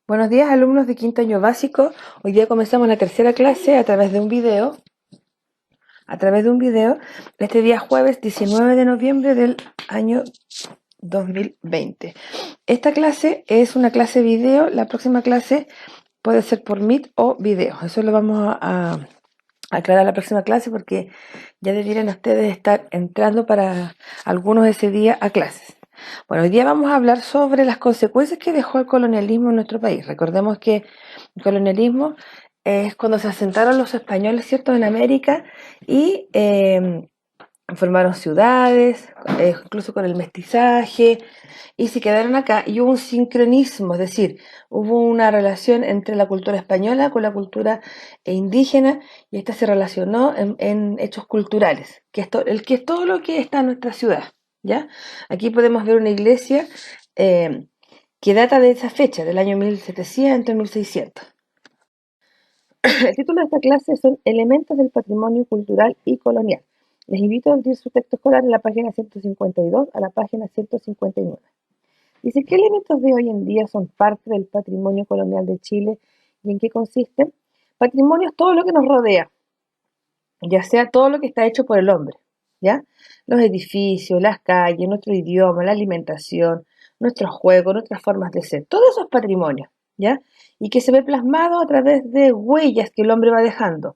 Buenos días, alumnos de quinto año básico. Hoy día comenzamos la tercera clase a través de un video. Este día jueves 19 de noviembre del año 2020. Esta clase es una clase video. La próxima clase puede ser por Meet o video. Eso lo vamos a aclarar la próxima clase porque ya debieran ustedes estar entrando para algunos ese día a clases. Bueno, hoy día vamos a hablar sobre las consecuencias que dejó el colonialismo en nuestro país. Recordemos que el colonialismo es cuando se asentaron los españoles, ¿cierto?, en América y formaron ciudades, incluso con el mestizaje, y se quedaron acá y hubo un sincronismo, es decir, hubo una relación entre la cultura española con la cultura indígena y esta se relacionó en hechos culturales, que es todo lo que está en nuestra ciudad, ¿ya? Aquí podemos ver una iglesia que data de esa fecha, del año 1700, 1600. El título de esta clase son Elementos del patrimonio cultural y colonial. Les invito a abrir su texto escolar en la página 152 a la página 159. Dice, ¿qué elementos de hoy en día son parte del patrimonio colonial de Chile y en qué consisten? Patrimonio es todo lo que nos rodea, ya sea todo lo que está hecho por el hombre, ¿ya? Los edificios, las calles, nuestro idioma, la alimentación, nuestros juegos, nuestras formas de ser, todo eso es patrimonio, ¿ya? Y que se ve plasmado a través de huellas que el hombre va dejando.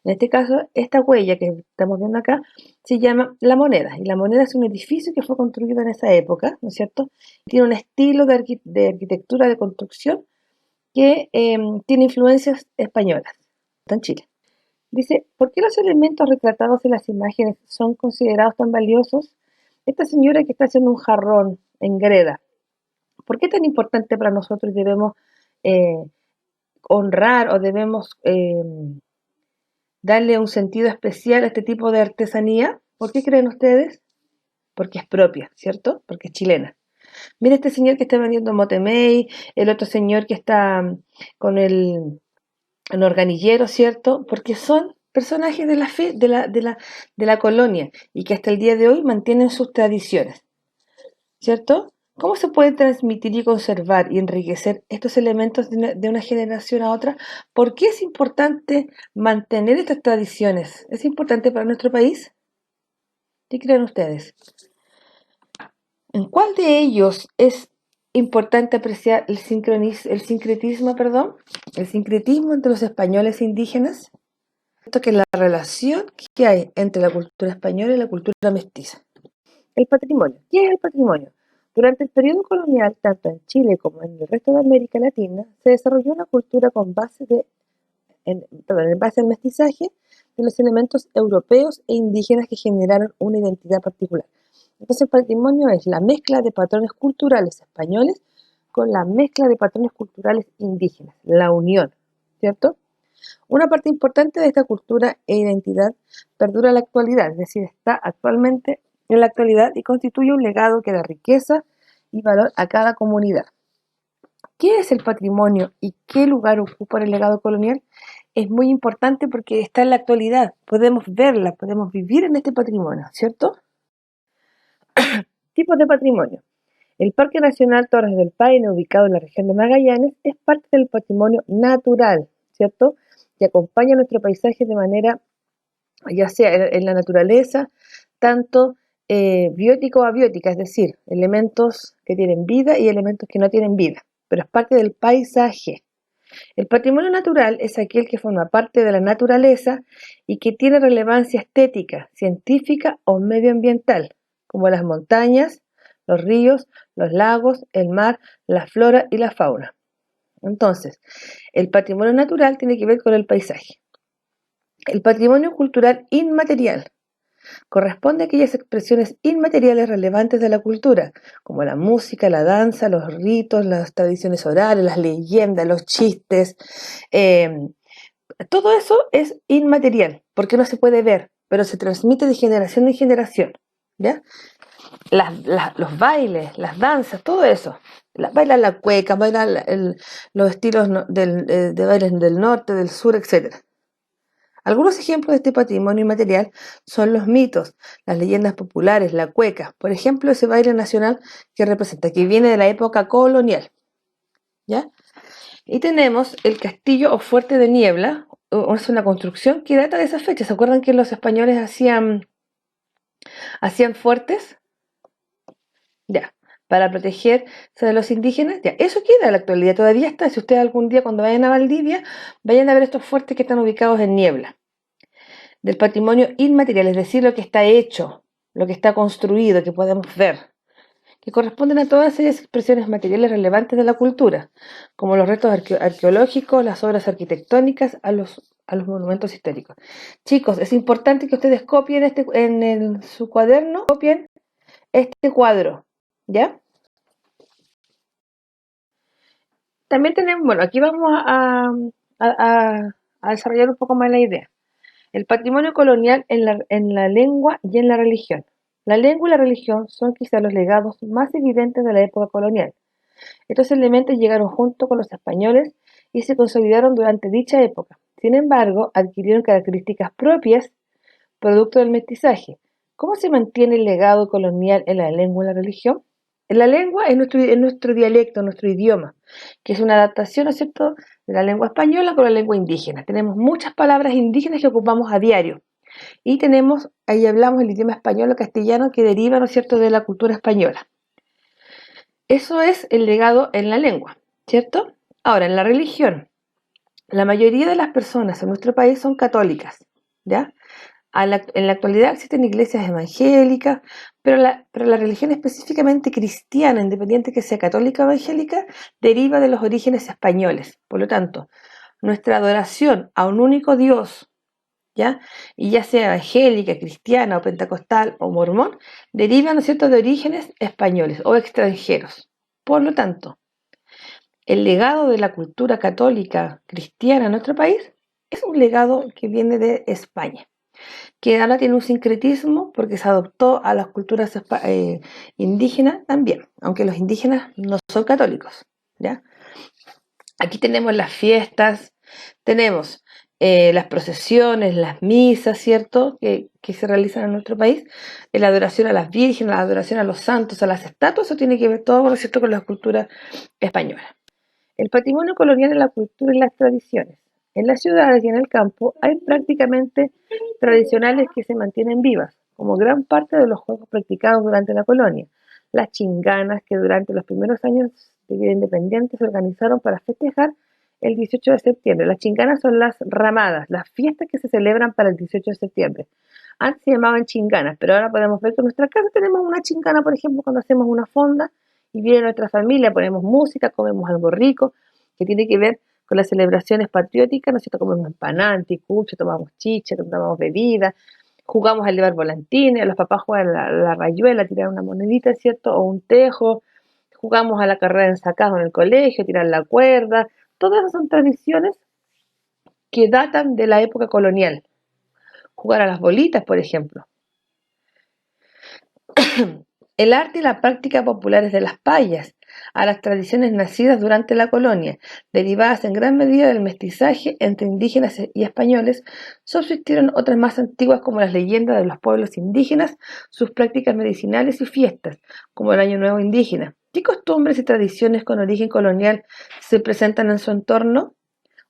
En este caso, esta huella que estamos viendo acá se llama la moneda. Y la moneda es un edificio que fue construido en esa época, ¿no es cierto? Tiene un estilo de arquitectura, de construcción que tiene influencias españolas. Está en Chile. Dice, ¿por qué los elementos retratados en las imágenes son considerados tan valiosos? Esta señora que está haciendo un jarrón en greda, ¿por qué es tan importante para nosotros y debemos eh, honrar o debemos darle un sentido especial a este tipo de artesanía? ¿Por qué creen ustedes? Porque es propia, ¿cierto? Porque es chilena. Mira este señor que está vendiendo motemey, el otro señor que está con el organillero, ¿cierto? Porque son personajes de la fe, de la colonia y que hasta el día de hoy mantienen sus tradiciones, ¿cierto? ¿Cómo se puede transmitir y conservar y enriquecer estos elementos de una generación a otra? ¿Por qué es importante mantener estas tradiciones? ¿Es importante para nuestro país? ¿Qué creen ustedes? ¿En cuál de ellos es importante apreciar el sincretismo, el sincretismo entre los españoles e indígenas? Esto que es la relación que hay entre la cultura española y la cultura mestiza. El patrimonio. ¿Qué es el patrimonio? Durante el periodo colonial, tanto en Chile como en el resto de América Latina, se desarrolló una cultura en base al mestizaje de los elementos europeos e indígenas que generaron una identidad particular. Entonces el patrimonio es la mezcla de patrones culturales españoles con la mezcla de patrones culturales indígenas, la unión, ¿cierto? Una parte importante de esta cultura e identidad perdura en la actualidad, es decir, está actualmente en la actualidad y constituye un legado que da riqueza y valor a cada comunidad. ¿Qué es el patrimonio y qué lugar ocupa en el legado colonial? Es muy importante porque está en la actualidad, podemos verla, podemos vivir en este patrimonio, ¿cierto? Tipos de patrimonio. El Parque Nacional Torres del Paine, ubicado en la región de Magallanes, es parte del patrimonio natural, ¿cierto? Que acompaña nuestro paisaje de manera, ya sea en la naturaleza, tanto biótico o abiótica, es decir, elementos que tienen vida y elementos que no tienen vida, pero es parte del paisaje. El patrimonio natural es aquel que forma parte de la naturaleza y que tiene relevancia estética, científica o medioambiental, como las montañas, los ríos, los lagos, el mar, la flora y la fauna. Entonces, el patrimonio natural tiene que ver con el paisaje. El patrimonio cultural inmaterial corresponde a aquellas expresiones inmateriales relevantes de la cultura, como la música, la danza, los ritos, las tradiciones orales, las leyendas, los chistes. Todo eso es inmaterial, porque no se puede ver, pero se transmite de generación en generación, ¿ya? Los bailes, las danzas, todo eso. Bailan la cueca, bailan los estilos de bailes del norte, del sur, etc. Algunos ejemplos de este patrimonio inmaterial son los mitos, las leyendas populares, la cueca, por ejemplo, ese baile nacional que representa, que viene de la época colonial, ¿ya? Y tenemos el castillo o fuerte de Niebla, es una construcción que data de esa fecha. ¿Se acuerdan que los españoles hacían fuertes? Ya, para protegerse de los indígenas. Ya, eso queda en la actualidad, todavía está. Si ustedes algún día cuando vayan a Valdivia, vayan a ver estos fuertes que están ubicados en Niebla. Del patrimonio inmaterial, es decir, lo que está hecho, lo que está construido, que podemos ver, que corresponden a todas esas expresiones materiales relevantes de la cultura, como los restos arqueológicos, las obras arquitectónicas, a los monumentos históricos. Chicos, es importante que ustedes copien su cuaderno, copien este cuadro, ¿ya? También tenemos, bueno, aquí vamos a desarrollar un poco más la idea. El patrimonio colonial en la lengua y en la religión. La lengua y la religión son quizá los legados más evidentes de la época colonial. Estos elementos llegaron junto con los españoles y se consolidaron durante dicha época. Sin embargo, adquirieron características propias producto del mestizaje. ¿Cómo se mantiene el legado colonial en la lengua y la religión? En la lengua es nuestro dialecto, nuestro idioma, que es una adaptación, ¿no es cierto?, de la lengua española con la lengua indígena. Tenemos muchas palabras indígenas que ocupamos a diario. Y ahí hablamos el idioma español o castellano que deriva, ¿no es cierto?, de la cultura española. Eso es el legado en la lengua, ¿cierto? Ahora, en la religión, la mayoría de las personas en nuestro país son católicas, ¿ya? En la actualidad existen iglesias evangélicas, pero la religión específicamente cristiana, independiente que sea católica o evangélica, deriva de los orígenes españoles. Por lo tanto, nuestra adoración a un único Dios, ¿ya? Y ya sea evangélica, cristiana o pentecostal o mormón, deriva, ¿no es cierto?, de orígenes españoles o extranjeros. Por lo tanto, el legado de la cultura católica cristiana en nuestro país es un legado que viene de España, que ahora tiene un sincretismo porque se adoptó a las culturas indígenas también, aunque los indígenas no son católicos, ¿ya? Aquí tenemos las fiestas, tenemos las procesiones, las misas, ¿cierto?, que se realizan en nuestro país, la adoración a las vírgenes, la adoración a los santos, a las estatuas, eso tiene que ver todo, ¿no es cierto?, con la cultura española. El patrimonio colonial en la cultura y las tradiciones. En las ciudades y en el campo hay prácticamente tradicionales que se mantienen vivas, como gran parte de los juegos practicados durante la colonia. Las chinganas que durante los primeros años de vida independiente se organizaron para festejar el 18 de septiembre. Las chinganas son las ramadas, las fiestas que se celebran para el 18 de septiembre. Antes se llamaban chinganas, pero ahora podemos ver que en nuestra casa tenemos una chingana, por ejemplo, cuando hacemos una fonda y viene nuestra familia, ponemos música, comemos algo rico, que tiene que ver con las celebraciones patrióticas, ¿no es cierto? Comemos empanadas, anticucho, tomamos chicha, tomamos bebida, jugamos a llevar volantines, los papás juegan la rayuela, tirar una monedita, ¿cierto? O un tejo, jugamos a la carrera de ensacado en el colegio, tirar la cuerda, todas esas son tradiciones que datan de la época colonial. Jugar a las bolitas, por ejemplo. El arte y la práctica populares de las payas, a las tradiciones nacidas durante la colonia, derivadas en gran medida del mestizaje entre indígenas y españoles, subsistieron otras más antiguas como las leyendas de los pueblos indígenas, sus prácticas medicinales y fiestas, como el Año Nuevo Indígena. ¿Qué costumbres y tradiciones con origen colonial se presentan en su entorno?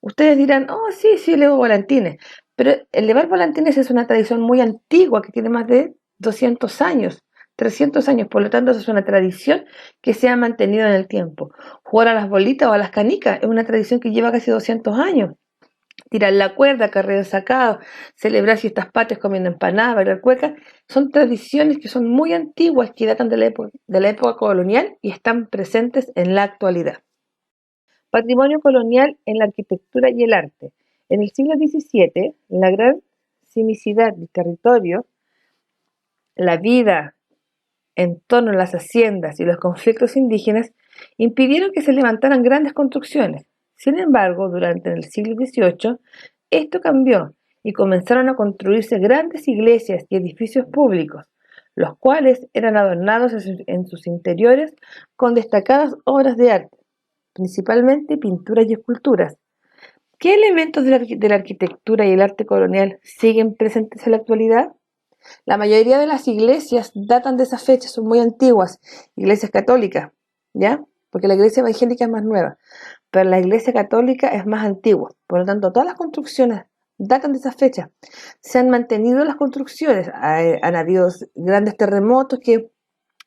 Ustedes dirán, oh, sí, sí, elevo volantines, pero elevar volantines es una tradición muy antigua que tiene más de 200 años. 300 años, por lo tanto, eso es una tradición que se ha mantenido en el tiempo. Jugar a las bolitas o a las canicas es una tradición que lleva casi 200 años. Tirar la cuerda, carrera de sacado, celebrar fiestas patrias comiendo empanadas, bailar cueca, son tradiciones que son muy antiguas, que datan de la época colonial y están presentes en la actualidad. Patrimonio colonial en la arquitectura y el arte. En el siglo XVII, la gran sismicidad del territorio, la vida en torno a las haciendas y los conflictos indígenas impidieron que se levantaran grandes construcciones. Sin embargo, durante el siglo XVIII, esto cambió y comenzaron a construirse grandes iglesias y edificios públicos, los cuales eran adornados en sus interiores con destacadas obras de arte, principalmente pinturas y esculturas. ¿Qué elementos de la arquitectura y el arte colonial siguen presentes en la actualidad? La mayoría de las iglesias datan de esa fecha, son muy antiguas, iglesias católicas, ¿ya? porque la iglesia evangélica es más nueva, pero la iglesia católica es más antigua. Por lo tanto, todas las construcciones datan de esa fecha. Se han mantenido las construcciones, han habido grandes terremotos que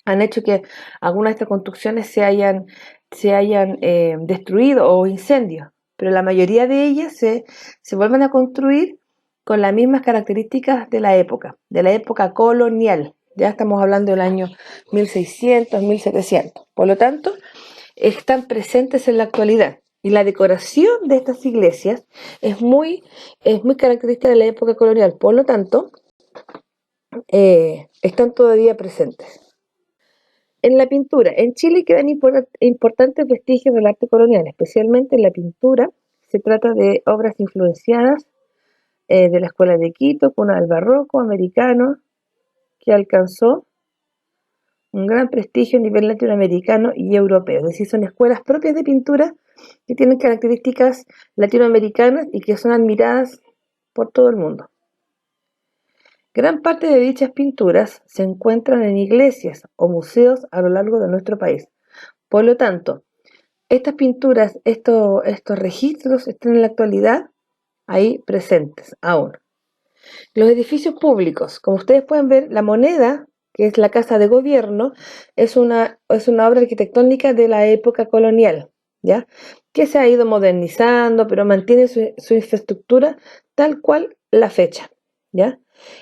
han hecho que algunas de estas construcciones se hayan destruido o incendios, pero la mayoría de ellas se vuelven a construir con las mismas características de la época colonial. Ya estamos hablando del año 1600, 1700. Por lo tanto, están presentes en la actualidad. Y la decoración de estas iglesias es muy característica de la época colonial. Por lo tanto, están todavía presentes. En la pintura, en Chile quedan importantes vestigios del arte colonial, especialmente en la pintura. Se trata de obras influenciadas de la Escuela de Quito, cuna del barroco americano, que alcanzó un gran prestigio a nivel latinoamericano y europeo. Es decir, son escuelas propias de pintura que tienen características latinoamericanas y que son admiradas por todo el mundo. Gran parte de dichas pinturas se encuentran en iglesias o museos a lo largo de nuestro país. Por lo tanto, estas pinturas, estos registros están en la actualidad ahí presentes aún. Los edificios públicos, como ustedes pueden ver, la moneda, que es la casa de gobierno, es una obra arquitectónica de la época colonial, ¿ya? Que se ha ido modernizando, pero mantiene su infraestructura tal cual la fecha, ¿ya?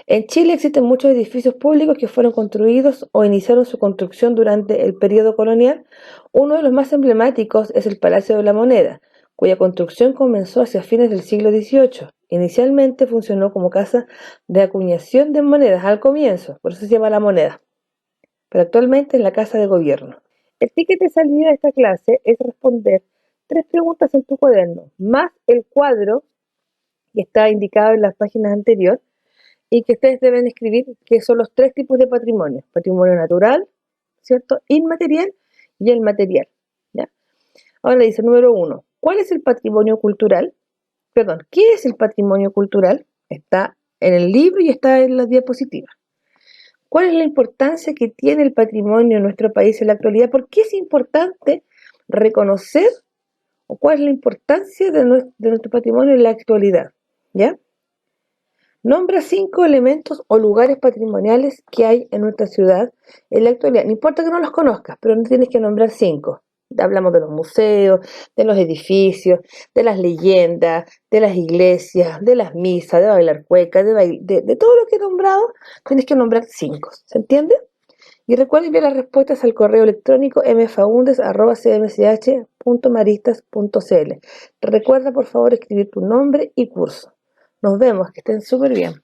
En Chile existen muchos edificios públicos que fueron construidos o iniciaron su construcción durante el periodo colonial. Uno de los más emblemáticos es el Palacio de la Moneda, cuya construcción comenzó hacia fines del siglo XVIII. Inicialmente funcionó como casa de acuñación de monedas al comienzo, por eso se llama La Moneda, pero actualmente es la casa de gobierno. El ticket de salida de esta clase es responder 3 preguntas en tu cuaderno, más el cuadro que está indicado en las páginas anteriores, y que ustedes deben escribir que son los 3 tipos de patrimonio: patrimonio natural, ¿cierto?, inmaterial y el material, ¿ya? Ahora dice, número 1, ¿cuál es el patrimonio cultural? Perdón, ¿qué es el patrimonio cultural? Está en el libro y está en las diapositivas. ¿Cuál es la importancia que tiene el patrimonio en nuestro país en la actualidad? ¿Por qué es importante reconocer o cuál es la importancia de nuestro patrimonio en la actualidad? ¿Ya? Nombra 5 elementos o lugares patrimoniales que hay en nuestra ciudad en la actualidad. No importa que no los conozcas, pero no tienes que nombrar 5. Hablamos de los museos, de los edificios, de las leyendas, de las iglesias, de las misas, de bailar cueca, de todo lo que he nombrado, tienes que nombrar 5. ¿Se entiende? Y recuerda enviar las respuestas al correo electrónico mfaundes@cmch.maristas.cl. Recuerda, por favor, escribir tu nombre y curso. Nos vemos, que estén súper bien.